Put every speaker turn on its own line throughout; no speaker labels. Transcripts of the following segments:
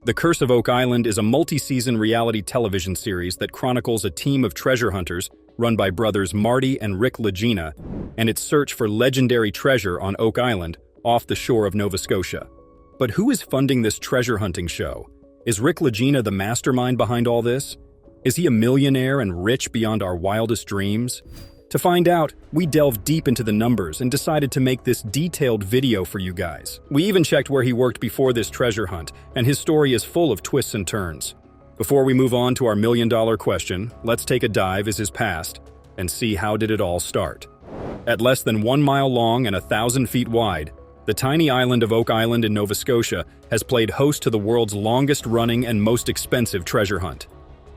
The Curse of Oak Island is a multi-season reality television series that chronicles a team of treasure hunters run by brothers Marty and Rick Lagena and its search for legendary treasure on Oak Island off the shore of Nova Scotia. But who is funding this treasure hunting show? Is Rick Lagena the mastermind behind all this? Is he a millionaire and rich beyond our wildest dreams? To find out, we delved deep into the numbers and decided to make this detailed video for you guys. We even checked where he worked before this treasure hunt, and his story is full of twists and turns. Before we move on to our million-dollar question, let's take a dive into his past and see how did it all start. At less than 1 mile long and 1,000 feet wide, the tiny island of Oak Island in Nova Scotia has played host to the world's longest-running and most expensive treasure hunt.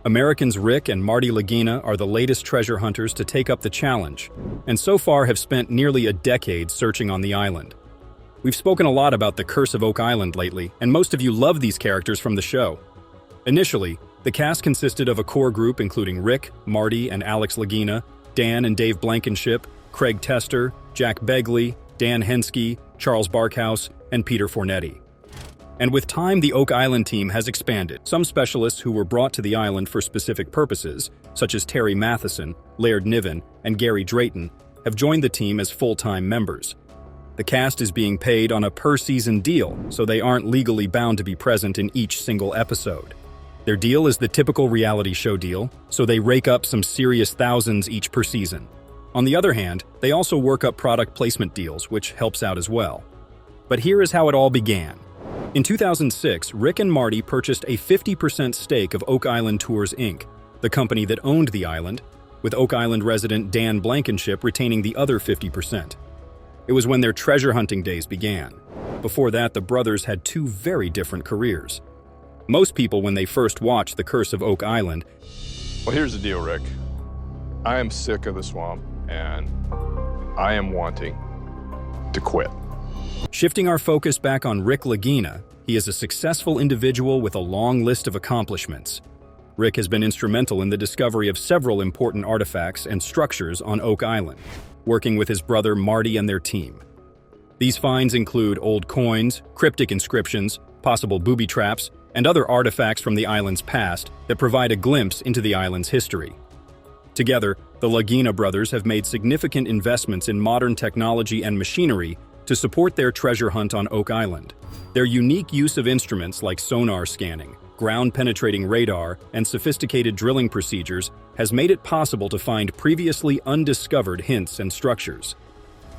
Americans Rick and Marty Lagena are the latest treasure hunters to take up the challenge, and so far have spent nearly a decade searching on the island. We've spoken a lot about the Curse of Oak Island lately, and most of you love these characters from the show. Initially, the cast consisted of a core group including Rick, Marty, and Alex Lagena, Dan and Dave Blankenship, Craig Tester, Jack Begley, Dan Henske, Charles Barkhouse, and Peter Fornetti. And with time, the Oak Island team has expanded. Some specialists who were brought to the island for specific purposes, such as Terry Matheson, Laird Niven, and Gary Drayton, have joined the team as full-time members. The cast is being paid on a per-season deal, so they aren't legally bound to be present in each single episode. Their deal is the typical reality show deal, so they rake up some serious thousands each per season. On the other hand, they also work up product placement deals, which helps out as well. But here is how it all began. In 2006, Rick and Marty purchased a 50% stake of Oak Island Tours, Inc., the company that owned the island, with Oak Island resident Dan Blankenship retaining the other 50%. It was when their treasure hunting days began. Before that, the brothers had two very different careers. Most people, when they first watched The Curse of Oak Island...
Well, here's the deal, Rick. I am sick of the swamp, and I am wanting to quit.
Shifting our focus back on Rick Lagena, he is a successful individual with a long list of accomplishments. Rick has been instrumental in the discovery of several important artifacts and structures on Oak Island, working with his brother Marty and their team. These finds include old coins, cryptic inscriptions, possible booby traps, and other artifacts from the island's past that provide a glimpse into the island's history. Together, the Lagena brothers have made significant investments in modern technology and machinery to support their treasure hunt on Oak Island. Their unique use of instruments like sonar scanning, ground-penetrating radar, and sophisticated drilling procedures has made it possible to find previously undiscovered hints and structures.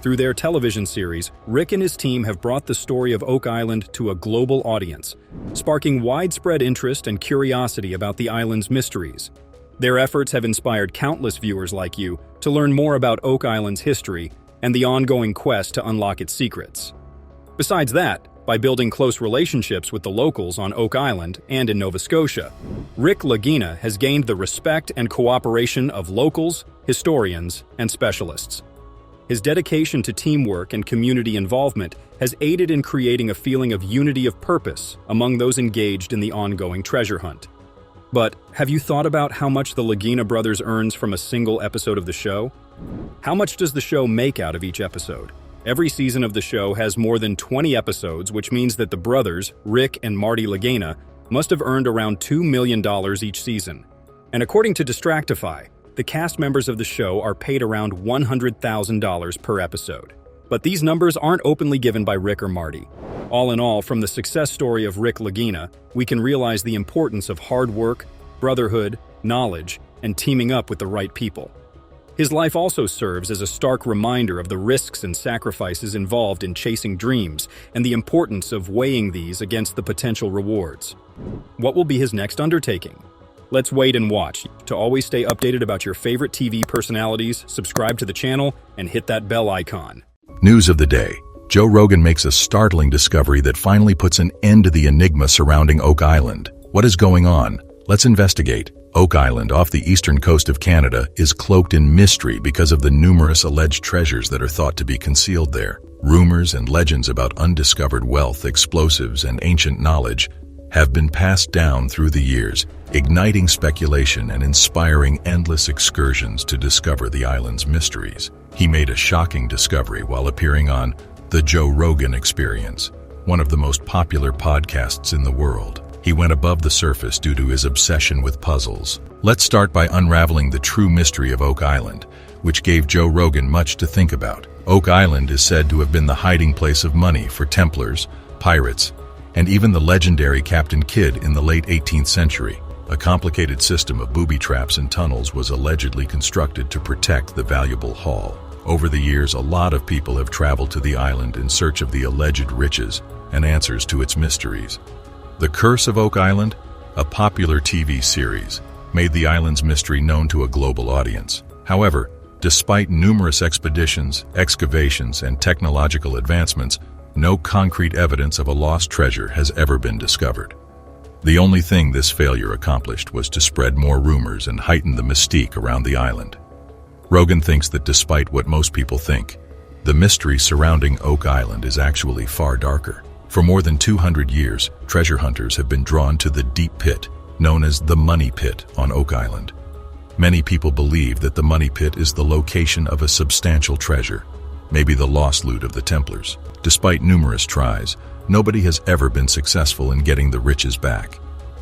Through their television series, Rick and his team have brought the story of Oak Island to a global audience, sparking widespread interest and curiosity about the island's mysteries. Their efforts have inspired countless viewers like you to learn more about Oak Island's history and the ongoing quest to unlock its secrets. Besides that, by building close relationships with the locals on Oak Island and in Nova Scotia, Rick Lagena has gained the respect and cooperation of locals, historians, and specialists. His dedication to teamwork and community involvement has aided in creating a feeling of unity of purpose among those engaged in the ongoing treasure hunt. But have you thought about how much the Lagena brothers earns from a single episode of the show? How much does the show make out of each episode? Every season of the show has more than 20 episodes, which means that the brothers, Rick and Marty Lagena, must have earned around $2 million each season. And according to Distractify, the cast members of the show are paid around $100,000 per episode. But these numbers aren't openly given by Rick or Marty. All in all, from the success story of Rick Lagena, we can realize the importance of hard work, brotherhood, knowledge, and teaming up with the right people. His life also serves as a stark reminder of the risks and sacrifices involved in chasing dreams and the importance of weighing these against the potential rewards. What will be his next undertaking? Let's wait and watch. To always stay updated about your favorite TV personalities, subscribe to the channel and hit that bell icon.
News of the day. Joe Rogan makes a startling discovery that finally puts an end to the enigma surrounding Oak Island. What is going on? Let's investigate. Oak Island, off the eastern coast of Canada, is cloaked in mystery because of the numerous alleged treasures that are thought to be concealed there. Rumors and legends about undiscovered wealth, explosives, and ancient knowledge have been passed down through the years, igniting speculation and inspiring endless excursions to discover the island's mysteries. He made a shocking discovery while appearing on The Joe Rogan Experience, one of the most popular podcasts in the world. He went above the surface due to his obsession with puzzles. Let's start by unraveling the true mystery of Oak Island, which gave Joe Rogan much to think about. Oak Island is said to have been the hiding place of money for Templars, pirates, and even the legendary Captain Kidd in the late 18th century. A complicated system of booby traps and tunnels was allegedly constructed to protect the valuable haul. Over the years, a lot of people have traveled to the island in search of the alleged riches and answers to its mysteries. The Curse of Oak Island, a popular TV series, made the island's mystery known to a global audience. However, despite numerous expeditions, excavations, and technological advancements, no concrete evidence of a lost treasure has ever been discovered. The only thing this failure accomplished was to spread more rumors and heighten the mystique around the island. Rogan thinks that despite what most people think, the mystery surrounding Oak Island is actually far darker. For more than 200 years, treasure hunters have been drawn to the deep pit, known as the Money Pit on Oak Island. Many people believe that the Money Pit is the location of a substantial treasure, maybe the lost loot of the Templars. Despite numerous tries, nobody has ever been successful in getting the riches back.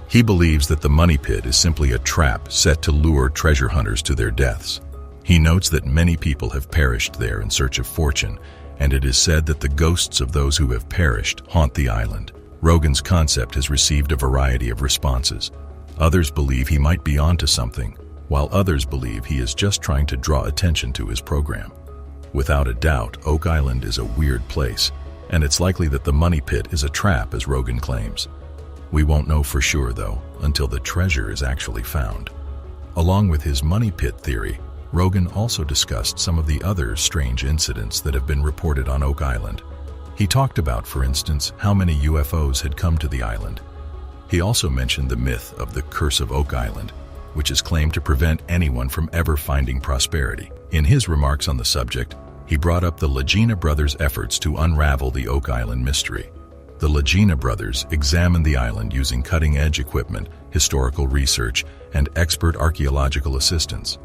He believes that the Money Pit is simply a trap set to lure treasure hunters to their deaths. He notes that many people have perished there in search of fortune, and it is said that the ghosts of those who have perished haunt the island. Rogan's concept has received a variety of responses. Others believe he might be onto something, while others believe he is just trying to draw attention to his program. Without a doubt, Oak Island is a weird place, and it's likely that the Money Pit is a trap, as Rogan claims. We won't know for sure, though, until the treasure is actually found. Along with his Money Pit theory, Rogan also discussed some of the other strange incidents that have been reported on Oak Island. He talked about, for instance, how many UFOs had come to the island. He also mentioned the myth of the Curse of Oak Island, which is claimed to prevent anyone from ever finding prosperity. In his remarks on the subject, he brought up the Lagena brothers' efforts to unravel the Oak Island mystery. The Lagena brothers examined the island using cutting-edge equipment, historical research, and expert archaeological assistance.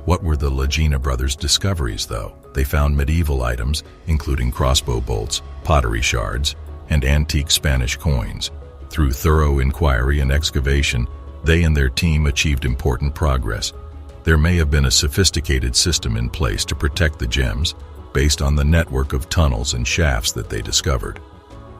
What were the Lagena brothers' discoveries, though? They found medieval items, including crossbow bolts, pottery shards, and antique Spanish coins. Through thorough inquiry and excavation, they and their team achieved important progress. There may have been a sophisticated system in place to protect the gems, based on the network of tunnels and shafts that they discovered.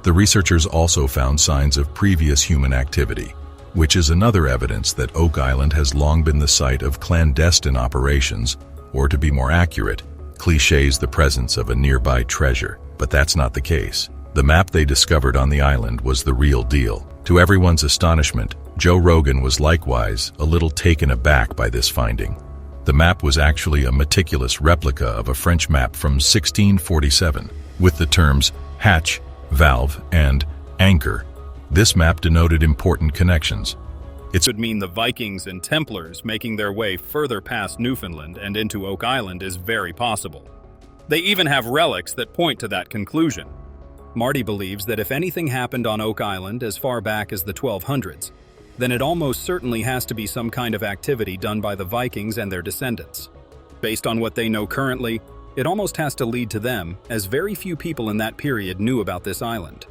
The researchers also found signs of previous human activity, which is another evidence that Oak Island has long been the site of clandestine operations, or to be more accurate, clichés the presence of a nearby treasure. But that's not the case. The map they discovered on the island was the real deal. To everyone's astonishment, Joe Rogan was likewise a little taken aback by this finding. The map was actually a meticulous replica of a French map from 1647, with the terms hatch, valve, and anchor. This map denoted important connections.
It could mean the Vikings and Templars making their way further past Newfoundland and into Oak Island is very possible. They even have relics that point to that conclusion. Marty believes that if anything happened on Oak Island as far back as the 1200s, then it almost certainly has to be some kind of activity done by the Vikings and their descendants. Based on what they know currently, it almost has to lead to them, as very few people in that period knew about this island.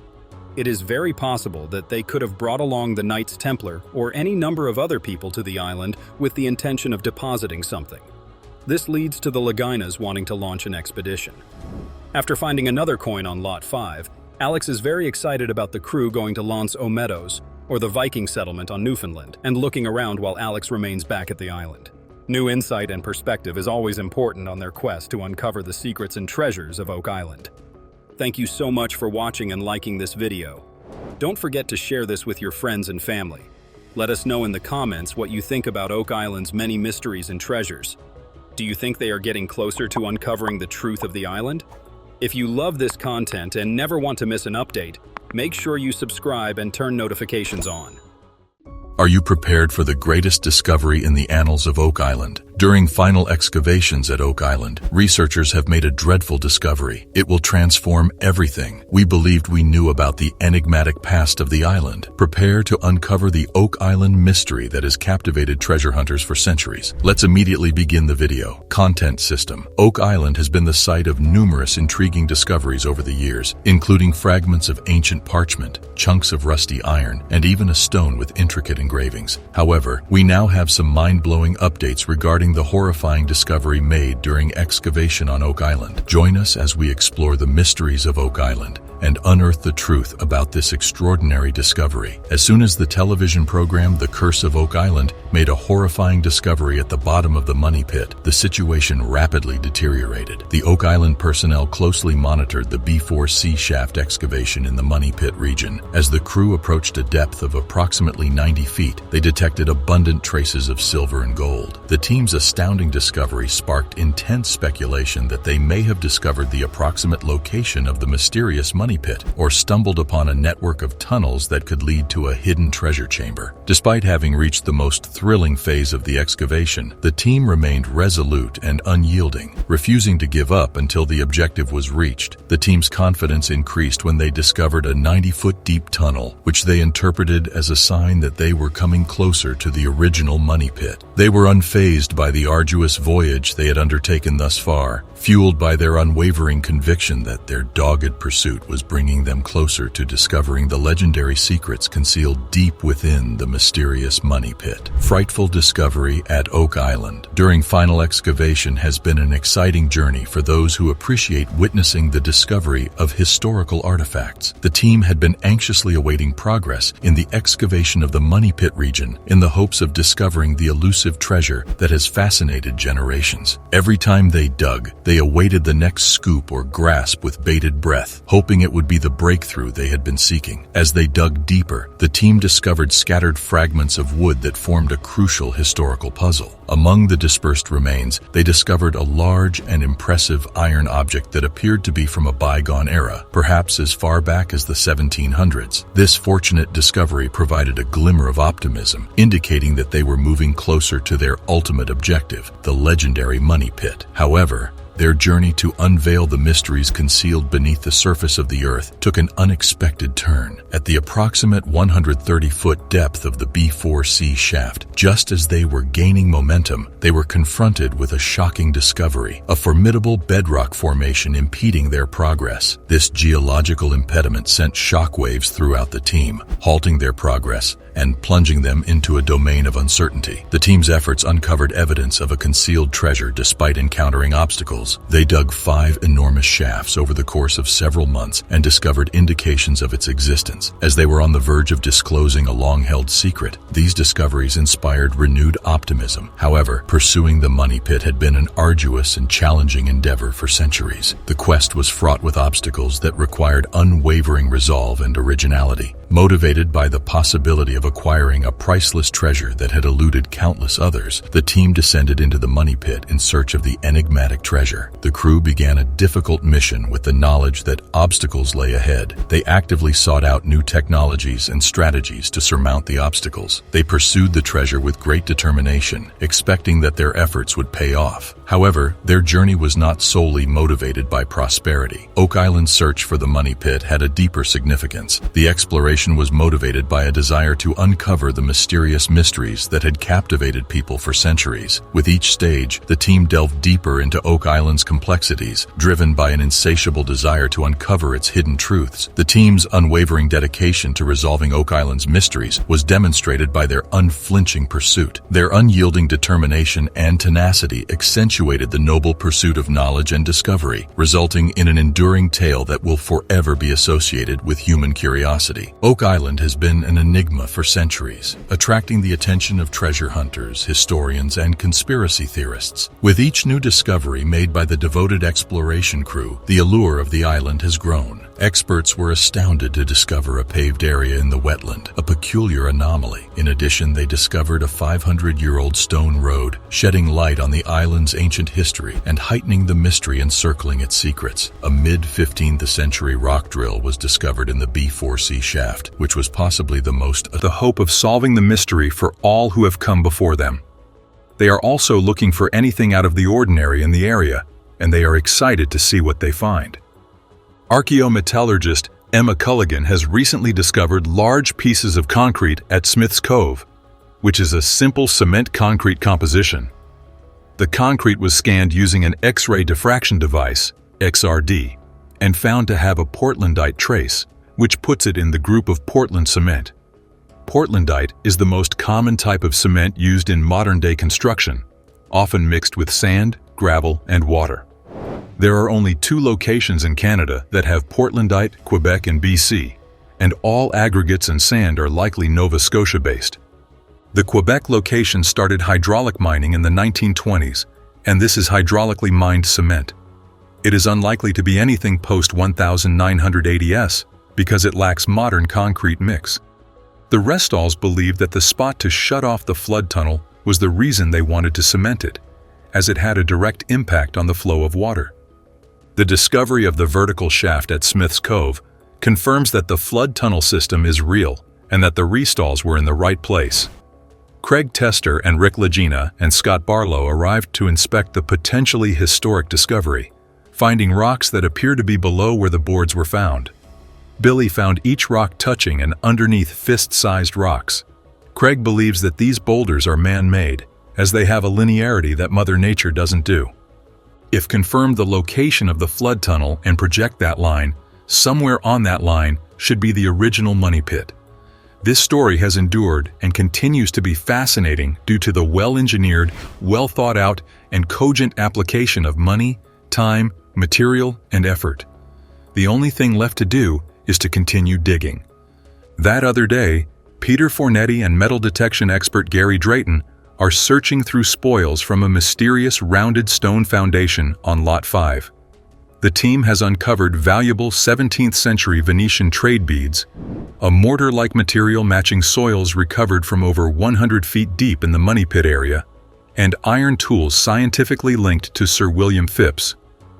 It is very possible that they could have brought along the Knights Templar or any number of other people to the island with the intention of depositing something. This leads to the Laginas wanting to launch an expedition. After finding another coin on Lot 5, Alex is very excited about the crew going to L'Anse aux Meadows, or the Viking settlement on Newfoundland, and looking around while Alex remains back at the island. New insight and perspective is always important on their quest to uncover the secrets and treasures of Oak Island. Thank you so much for watching and liking this video. Don't forget to share this with your friends and family. Let us know in the comments what you think about Oak Island's many mysteries and treasures. Do you think they are getting closer to uncovering the truth of the island? If you love this content and never want to miss an update, make sure you subscribe and turn notifications on.
Are you prepared for the greatest discovery in the annals of Oak Island? During final excavations at Oak Island, researchers have made a dreadful discovery. It will transform everything we believed we knew about the enigmatic past of the island. Prepare to uncover the Oak Island mystery that has captivated treasure hunters for centuries. Let's immediately begin the video. Content system. Oak Island has been the site of numerous intriguing discoveries over the years, including fragments of ancient parchment, chunks of rusty iron, and even a stone with intricate engravings. However, we now have some mind-blowing updates regarding the horrifying discovery made during excavation on Oak Island. Join us as we explore the mysteries of Oak Island and unearth the truth about this extraordinary discovery. As soon as the television program The Curse of Oak Island made a horrifying discovery at the bottom of the money pit, the situation rapidly deteriorated. The Oak Island personnel closely monitored the B4C shaft excavation in the money pit region. As the crew approached a depth of approximately 90 feet, they detected abundant traces of silver and gold. The team's astounding discovery sparked intense speculation that they may have discovered the approximate location of the mysterious money pit or stumbled upon a network of tunnels that could lead to a hidden treasure chamber. Despite having reached the most thrilling phase of the excavation, the team remained resolute and unyielding, refusing to give up until the objective was reached. The team's confidence increased when they discovered a 90-foot deep tunnel, which they interpreted as a sign that they were coming closer to the original money pit. They were unfazed by the arduous voyage they had undertaken thus far, fueled by their unwavering conviction that their dogged pursuit was bringing them closer to discovering the legendary secrets concealed deep within the mysterious money pit. Frightful discovery at Oak Island during final excavation has been an exciting journey for those who appreciate witnessing the discovery of historical artifacts. The team had been anxiously awaiting progress in the excavation of the money pit region in the hopes of discovering the elusive treasure that has fascinated generations. Every time they dug, they awaited the next scoop or grasp with bated breath, hoping it would be the breakthrough they had been seeking. As they dug deeper, the team discovered scattered fragments of wood that formed a crucial historical puzzle. Among the dispersed remains, they discovered a large and impressive iron object that appeared to be from a bygone era, perhaps as far back as the 1700s. This fortunate discovery provided a glimmer of optimism, indicating that they were moving closer to their ultimate objective, the legendary money pit. However, their journey to unveil the mysteries concealed beneath the surface of the earth took an unexpected turn. At the approximate 130-foot depth of the B4C shaft, just as they were gaining momentum, they were confronted with a shocking discovery, a formidable bedrock formation impeding their progress. This geological impediment sent shockwaves throughout the team, halting their progress and plunging them into a domain of uncertainty. The team's efforts uncovered evidence of a concealed treasure despite encountering obstacles. They dug 5 enormous shafts over the course of several months and discovered indications of its existence. As they were on the verge of disclosing a long-held secret, these discoveries inspired renewed optimism. However, pursuing the money pit had been an arduous and challenging endeavor for centuries. The quest was fraught with obstacles that required unwavering resolve and originality. Motivated by the possibility of acquiring a priceless treasure that had eluded countless others, the team descended into the money pit in search of the enigmatic treasure. The crew began a difficult mission with the knowledge that obstacles lay ahead. They actively sought out new technologies and strategies to surmount the obstacles. They pursued the treasure with great determination, expecting that their efforts would pay off. However, their journey was not solely motivated by prosperity. Oak Island's search for the money pit had a deeper significance. The exploration was motivated by a desire to uncover the mysterious mysteries that had captivated people for centuries. With each stage, the team delved deeper into Oak Island's complexities, driven by an insatiable desire to uncover its hidden truths. The team's unwavering dedication to resolving Oak Island's mysteries was demonstrated by their unflinching pursuit. Their unyielding determination and tenacity accentuated the noble pursuit of knowledge and discovery, resulting in an enduring tale that will forever be associated with human curiosity. Oak Island has been an enigma for centuries, attracting the attention of treasure hunters, historians, and conspiracy theorists. With each new discovery made by the devoted exploration crew, the allure of the island has grown. Experts were astounded to discover a paved area in the wetland, a peculiar anomaly. In addition, they discovered a 500-year-old stone road, shedding light on the island's ancient history and heightening the mystery encircling its secrets. A mid-15th century rock drill was discovered in the B4C shaft, which was possibly the hope of solving the mystery for all who have come before them. They are also looking for anything out of the ordinary in the area, and they are excited to see what they find. Archaeometallurgist Emma Culligan has recently discovered large pieces of concrete at Smith's Cove, which is a simple cement concrete composition. The concrete was scanned using an X-ray diffraction device, XRD, and found to have a Portlandite trace, which puts it in the group of Portland cement. Portlandite is the most common type of cement used in modern-day construction, often mixed with sand, gravel, and water. There are only 2 locations in Canada that have Portlandite, Quebec and BC, and all aggregates and sand are likely Nova Scotia-based. The Quebec location started hydraulic mining in the 1920s, and this is hydraulically mined cement. It is unlikely to be anything post-1980s because it lacks modern concrete mix. The Restalls believed that the spot to shut off the flood tunnel was the reason they wanted to cement it, as it had a direct impact on the flow of water. The discovery of the vertical shaft at Smith's Cove confirms that the flood tunnel system is real and that the Restalls were in the right place. Craig Tester and Rick Lagena and Scott Barlow arrived to inspect the potentially historic discovery, finding rocks that appear to be below where the boards were found. Billy found each rock touching and underneath fist-sized rocks. Craig believes that these boulders are man-made, as they have a linearity that Mother Nature doesn't do. If confirmed the location of the flood tunnel and project that line, somewhere on that line should be the original money pit. This story has endured and continues to be fascinating due to the well-engineered, well-thought-out, and cogent application of money, time, material, and effort. The only thing left to do is to continue digging. That other day, Peter Fornetti and metal detection expert Gary Drayton are searching through spoils from a mysterious rounded stone foundation on Lot 5. The team has uncovered valuable 17th-century Venetian trade beads, a mortar-like material matching soils recovered from over 100 feet deep in the money pit area, and iron tools scientifically linked to Sir William Phipps,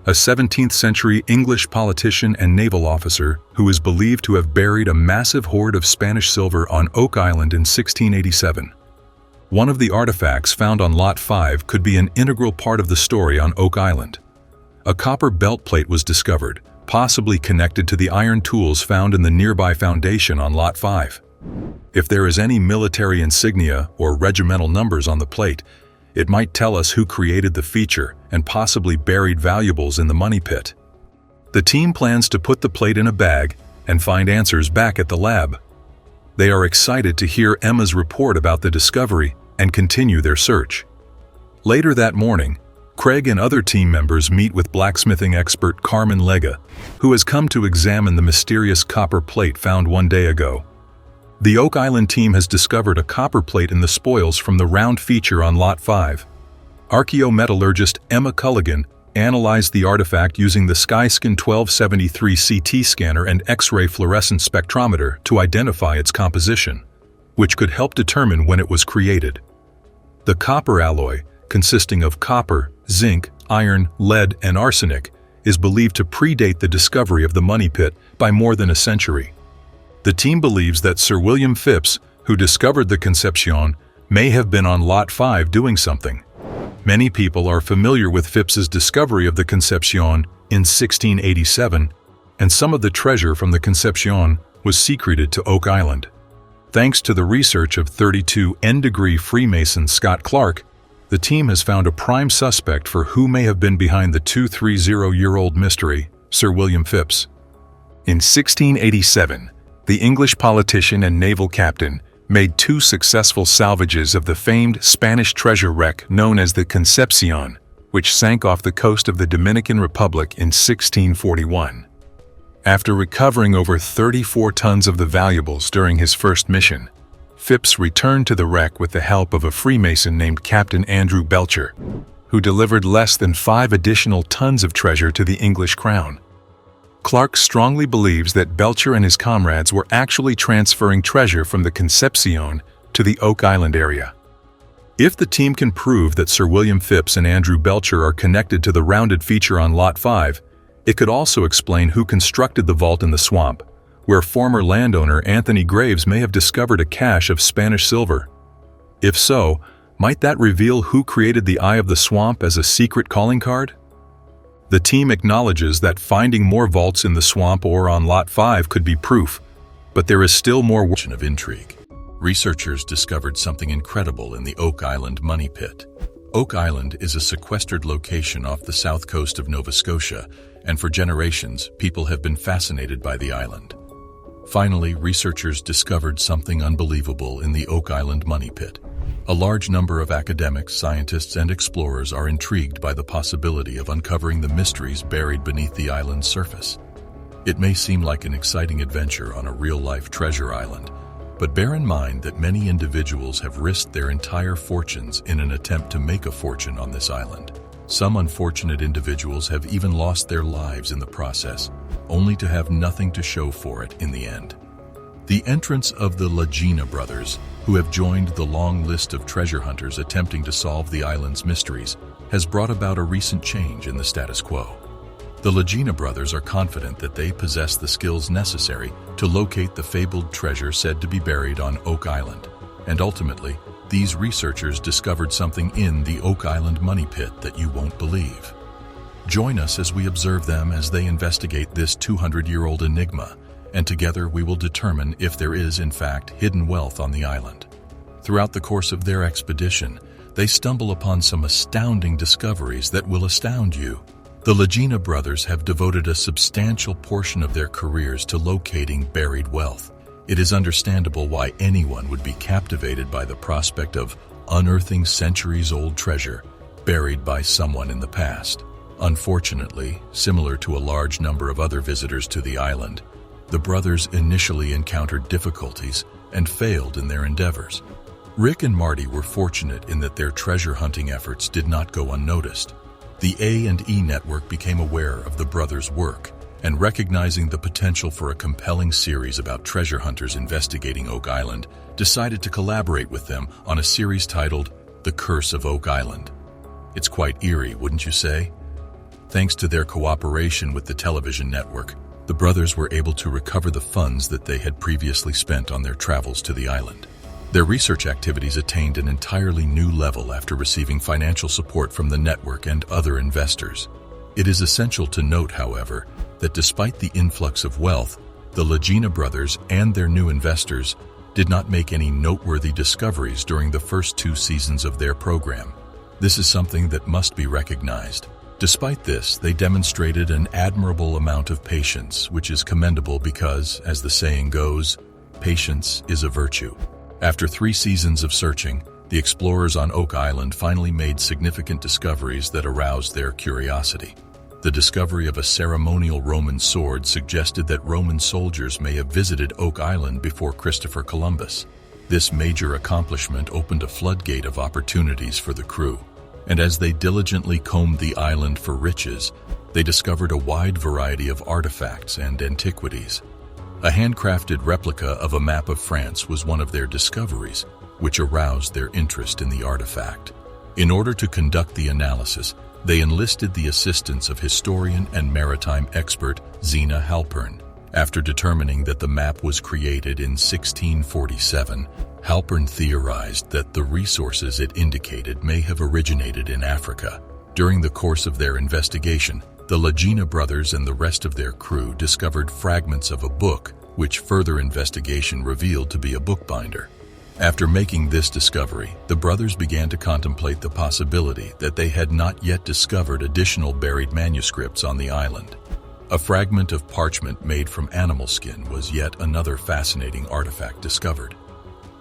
a 17th-century English politician and naval officer who is believed to have buried a massive hoard of Spanish silver on Oak Island in 1687. One of the artifacts found on Lot 5 could be an integral part of the story on Oak Island. A copper belt plate was discovered, possibly connected to the iron tools found in the nearby foundation on Lot 5. If there is any military insignia or regimental numbers on the plate, it might tell us who created the feature and possibly buried valuables in the money pit. The team plans to put the plate in a bag and find answers back at the lab. They are excited to hear Emma's report about the discovery and continue their search. Later that morning, Craig and other team members meet with blacksmithing expert Carmen Lega, who has come to examine the mysterious copper plate found 1 day ago. The Oak Island team has discovered a copper plate in the spoils from the round feature on Lot 5. Archaeometallurgist Emma Culligan analyzed the artifact using the Skyscan 1273 CT scanner and X-ray fluorescence spectrometer to identify its composition, which could help determine when it was created. The copper alloy, consisting of copper, zinc, iron, lead, and arsenic, is believed to predate the discovery of the money pit by more than a century. The team believes that Sir William Phipps, who discovered the Concepcion, may have been on Lot 5 doing something. Many people are familiar with Phipps's discovery of the Concepcion in 1687, and some of the treasure from the Concepcion was secreted to Oak Island. Thanks to the research of 32 N-degree Freemason Scott Clark, the team has found a prime suspect for who may have been behind the 230-year-old mystery, Sir William Phipps. In 1687, the English politician and naval captain made 2 successful salvages of the famed Spanish treasure wreck known as the Concepcion, which sank off the coast of the Dominican Republic in 1641. After recovering over 34 tons of the valuables during his first mission, Phipps returned to the wreck with the help of a Freemason named Captain Andrew Belcher, who delivered less than 5 additional tons of treasure to the English crown. Clark strongly believes that Belcher and his comrades were actually transferring treasure from the Concepcion to the Oak Island area. If the team can prove that Sir William Phipps and Andrew Belcher are connected to the rounded feature on Lot 5, it could also explain who constructed the vault in the swamp, where former landowner Anthony Graves may have discovered a cache of Spanish silver. If so, Might that reveal who created the Eye of the Swamp as a secret calling card? The team acknowledges that finding more vaults in the swamp or on Lot 5 could be proof, but there is still more of intrigue. Researchers discovered something incredible in the Oak Island Money Pit. Oak Island is a sequestered location off the south coast of Nova Scotia, and for generations, people have been fascinated by the island. Finally, researchers discovered something unbelievable in the Oak Island Money Pit. A large number of academics, scientists, and explorers are intrigued by the possibility of uncovering the mysteries buried beneath the island's surface. It may seem like an exciting adventure on a real-life treasure island, but bear in mind that many individuals have risked their entire fortunes in an attempt to make a fortune on this island. Some unfortunate individuals have even lost their lives in the process, only to have nothing to show for it in the end. The entrance of the Lagena brothers, who have joined the long list of treasure hunters attempting to solve the island's mysteries, has brought about a recent change in the status quo. The Lagena brothers are confident that they possess the skills necessary to locate the fabled treasure said to be buried on Oak Island, and ultimately, these researchers discovered something in the Oak Island Money Pit that you won't believe. Join us as we observe them as they investigate this 200-year-old enigma, and together we will determine if there is, in fact, hidden wealth on the island. Throughout the course of their expedition, they stumble upon some astounding discoveries that will astound you. The Lagena brothers have devoted a substantial portion of their careers to locating buried wealth. It is understandable why anyone would be captivated by the prospect of unearthing centuries-old treasure buried by someone in the past. Unfortunately, similar to a large number of other visitors to the island, the brothers initially encountered difficulties and failed in their endeavors. Rick and Marty were fortunate in that their treasure hunting efforts did not go unnoticed. The A&E network became aware of the brothers' work, and recognizing the potential for a compelling series about treasure hunters investigating Oak Island, decided to collaborate with them on a series titled The Curse of Oak Island. It's quite eerie, wouldn't you say? Thanks to their cooperation with the television network, the brothers were able to recover the funds that they had previously spent on their travels to the island. Their research activities attained an entirely new level after receiving financial support from the network and other investors. It is essential to note, however, that despite the influx of wealth, the Lagena brothers and their new investors did not make any noteworthy discoveries during the first 2 seasons of their program. This is something that must be recognized. Despite this, they demonstrated an admirable amount of patience, which is commendable because, as the saying goes, patience is a virtue. After 3 seasons of searching, the explorers on Oak Island finally made significant discoveries that aroused their curiosity. The discovery of a ceremonial Roman sword suggested that Roman soldiers may have visited Oak Island before Christopher Columbus. This major accomplishment opened a floodgate of opportunities for the crew. And as they diligently combed the island for riches, they discovered a wide variety of artifacts and antiquities. A handcrafted replica of a map of France was one of their discoveries, which aroused their interest in the artifact. In order to conduct the analysis, they enlisted the assistance of historian and maritime expert Zena Halpern. After determining that the map was created in 1647, Halpern theorized that the resources it indicated may have originated in Africa. During the course of their investigation, the Lagena brothers and the rest of their crew discovered fragments of a book, which further investigation revealed to be a bookbinder. After making this discovery, the brothers began to contemplate the possibility that they had not yet discovered additional buried manuscripts on the island. A fragment of parchment made from animal skin was yet another fascinating artifact discovered.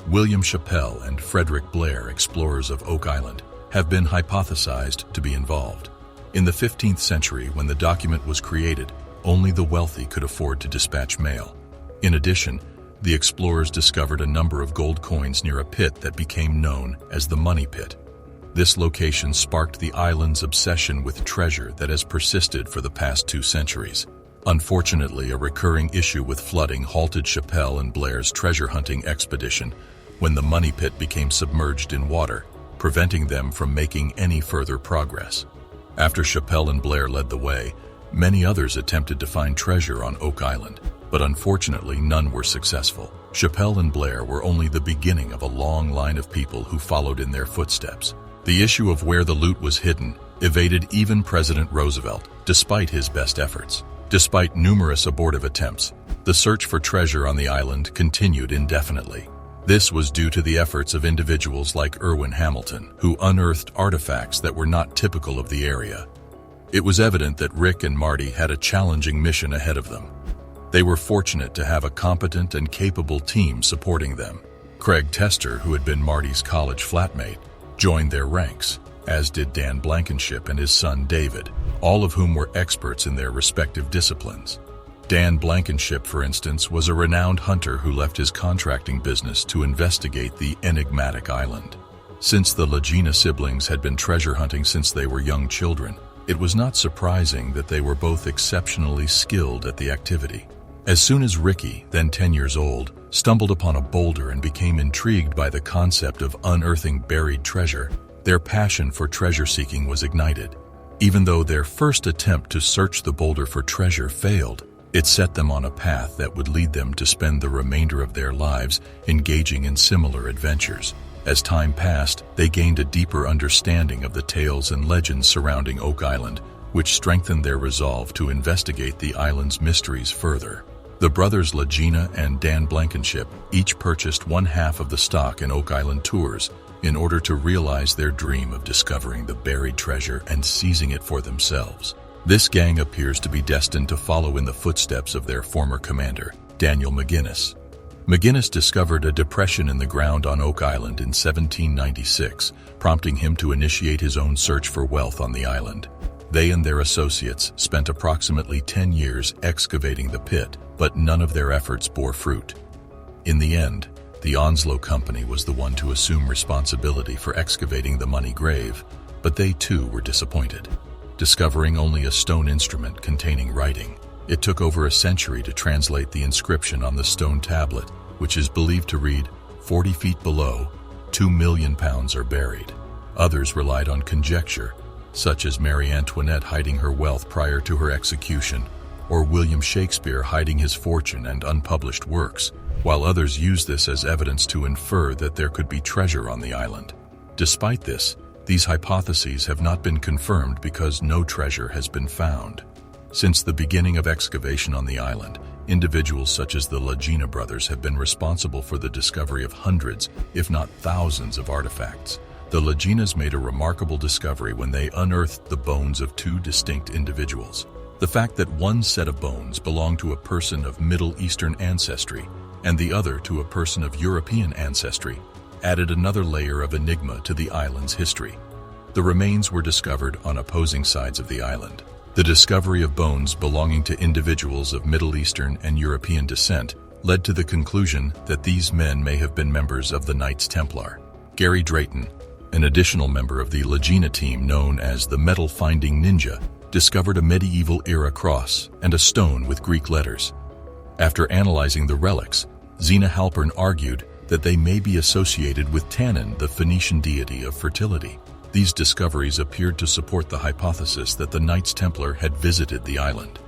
William Chappell and Frederick Blair, explorers of Oak Island, have been hypothesized to be involved. In the 15th century, when the document was created, only the wealthy could afford to dispatch mail. In addition, the explorers discovered a number of gold coins near a pit that became known as the Money Pit. This location sparked the island's obsession with treasure that has persisted for the past 2 centuries. Unfortunately, a recurring issue with flooding halted Chappell and Blair's treasure hunting expedition when the Money Pit became submerged in water, preventing them from making any further progress. After Chappell and Blair led the way, many others attempted to find treasure on Oak Island, but unfortunately none were successful. Chappelle and Blair were only the beginning of a long line of people who followed in their footsteps. The issue of where the loot was hidden evaded even President Roosevelt, despite his best efforts. Despite numerous abortive attempts, the search for treasure on the island continued indefinitely. This was due to the efforts of individuals like Irwin Hamilton, who unearthed artifacts that were not typical of the area. It was evident that Rick and Marty had a challenging mission ahead of them. They were fortunate to have a competent and capable team supporting them. Craig Tester, who had been Marty's college flatmate, joined their ranks, as did Dan Blankenship and his son David, all of whom were experts in their respective disciplines. Dan Blankenship, for instance, was a renowned hunter who left his contracting business to investigate the enigmatic island. Since the Lagena siblings had been treasure hunting since they were young children, it was not surprising that they were both exceptionally skilled at the activity. As soon as Ricky, then 10 years old, stumbled upon a boulder and became intrigued by the concept of unearthing buried treasure, their passion for treasure seeking was ignited. Even though their first attempt to search the boulder for treasure failed, it set them on a path that would lead them to spend the remainder of their lives engaging in similar adventures. As time passed, they gained a deeper understanding of the tales and legends surrounding Oak Island, which strengthened their resolve to investigate the island's mysteries further. The brothers Lagena and Dan Blankenship each purchased one half of the stock in Oak Island Tours in order to realize their dream of discovering the buried treasure and seizing it for themselves. This gang appears to be destined to follow in the footsteps of their former commander, Daniel McGinnis. McGinnis discovered a depression in the ground on Oak Island in 1796, prompting him to initiate his own search for wealth on the island. They and their associates spent approximately 10 years excavating the pit, but none of their efforts bore fruit. In the end, the Onslow Company was the one to assume responsibility for excavating the money grave, but they too were disappointed. Discovering only a stone instrument containing writing, it took over a century to translate the inscription on the stone tablet, which is believed to read, 40 feet below, 2 million pounds are buried. Others relied on conjecture, such as Marie Antoinette hiding her wealth prior to her execution, or William Shakespeare hiding his fortune and unpublished works, while others used this as evidence to infer that there could be treasure on the island. Despite this, these hypotheses have not been confirmed because no treasure has been found. Since the beginning of excavation on the island, individuals such as the Lagena brothers have been responsible for the discovery of hundreds, if not thousands, of artifacts. The Lagenas made a remarkable discovery when they unearthed the bones of two distinct individuals. The fact that one set of bones belonged to a person of Middle Eastern ancestry and the other to a person of European ancestry added another layer of enigma to the island's history. The remains were discovered on opposing sides of the island. The discovery of bones belonging to individuals of Middle Eastern and European descent led to the conclusion that these men may have been members of the Knights Templar. Gary Drayton, an additional member of the Lagena team known as the Metal Finding Ninja, discovered a medieval-era cross and a stone with Greek letters. After analyzing the relics, Zena Halpern argued that they may be associated with Tannin, the Phoenician deity of fertility. These discoveries appeared to support the hypothesis that the Knights Templar had visited the island.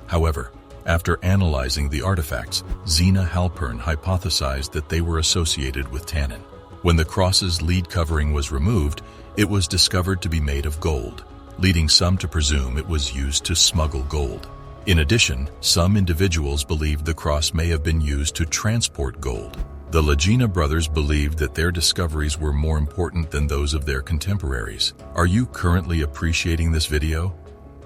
However, after analyzing the artifacts, Zena Halpern hypothesized that they were associated with Tannin. When the cross's lead covering was removed, it was discovered to be made of gold, leading some to presume it was used to smuggle gold. In addition, some individuals believed the cross may have been used to transport gold. The Lagena brothers believed that their discoveries were more important than those of their contemporaries. Are you currently appreciating this video?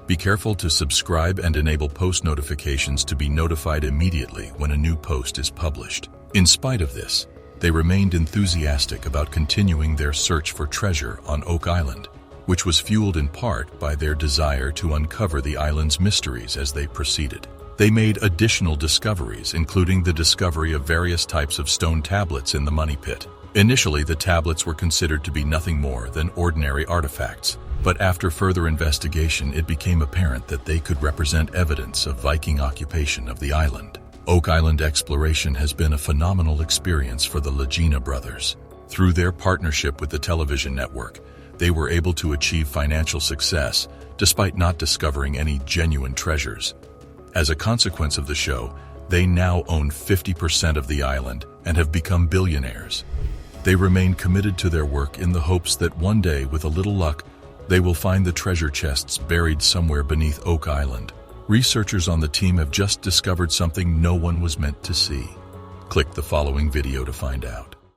Be careful to subscribe and enable post notifications to be notified immediately when a new post is published. In spite of this, they remained enthusiastic about continuing their search for treasure on Oak Island, which was fueled in part by their desire to uncover the island's mysteries as they proceeded. They made additional discoveries, including the discovery of various types of stone tablets in the money pit. Initially, the tablets were considered to be nothing more than ordinary artifacts, but after further investigation, it became apparent that they could represent evidence of Viking occupation of the island. Oak Island exploration has been a phenomenal experience for the Lagena brothers. Through their partnership with the television network, they were able to achieve financial success despite not discovering any genuine treasures. As a consequence of the show, They now own 50% of the island and have become billionaires. They remain committed to their work in the hopes that one day, with a little luck, they will find the treasure chests buried somewhere beneath Oak Island. Researchers on the team have just discovered something no one was meant to see. Click the following video to find out.